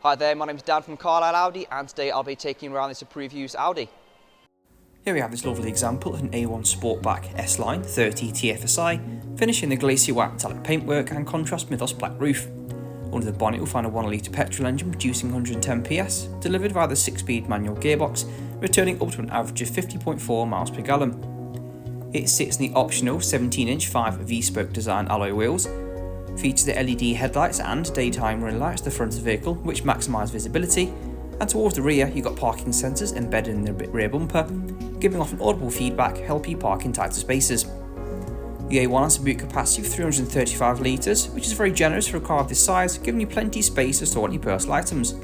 Hi there, my name's Dan from Carlisle Audi, and today I'll be taking you around this approved used Audi. Here we have this lovely example of an A1 Sportback S-Line 30 TFSI, finished in the glacier white metallic paintwork and contrast mythos black roof. Under the bonnet you'll find a 1 litre petrol engine producing 110 PS, delivered via the 6-speed manual gearbox, returning up to an average of 50.4 miles per gallon. It sits in the optional 17-inch 5 V-spoke design alloy wheels, features the LED headlights and daytime running lights at the front of the vehicle, which maximise visibility, and towards the rear you've got parking sensors embedded in the rear bumper, giving off an audible feedback, help you park in tighter spaces. The A1 has a boot capacity of 335 litres, which is very generous for a car of this size, giving you plenty of space to store any personal items.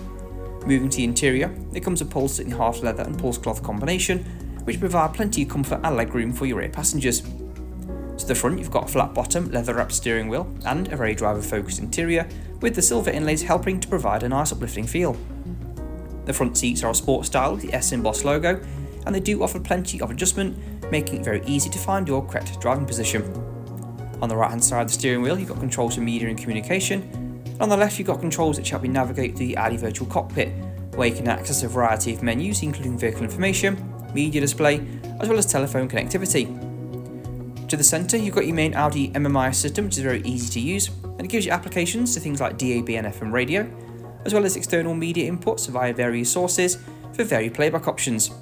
Moving to the interior, it comes upholstered in half leather and pulse cloth combination, which provide plenty of comfort and legroom for your rear passengers. To the front you've got a flat bottom, leather wrapped steering wheel and a very driver focused interior, with the silver inlays helping to provide a nice uplifting feel. The front seats are a sport style with the S embossed logo, and they do offer plenty of adjustment, making it very easy to find your correct driving position. On the right hand side of the steering wheel you've got controls for media and communication, and on the left you've got controls that help you navigate through the Audi virtual cockpit, where you can access a variety of menus including vehicle information, media display, as well as telephone connectivity. To the centre you've got your main Audi MMI system, which is very easy to use, and it gives you applications to things like DAB and FM radio, as well as external media inputs via various sources for varied playback options.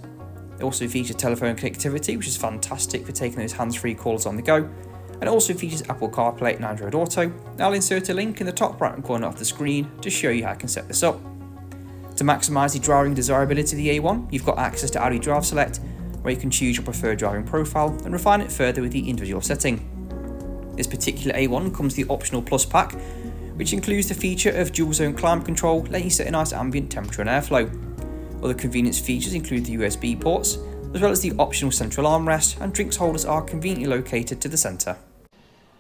It also features telephone connectivity, which is fantastic for taking those hands-free calls on the go, and it also features Apple CarPlay and Android Auto. I'll insert a link in the top right hand corner of the screen to show you how you can set this up. To maximise the driving desirability of the A1, you've got access to Audi Drive Select, where you can choose your preferred driving profile and refine it further with the individual setting. This particular A1 comes with the optional Plus pack, which includes the feature of dual zone climate control, letting you set a nice ambient temperature and airflow. Other convenience features include the USB ports, as well as the optional central armrest, and drinks holders are conveniently located to the centre.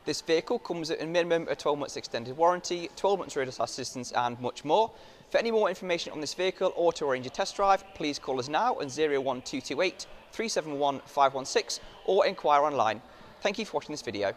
This vehicle comes at a minimum of 12 months extended warranty, 12 months roadside assistance and much more. For any more information on this vehicle or to arrange a test drive, please call us now on 01228 371 516 or inquire online. Thank you for watching this video.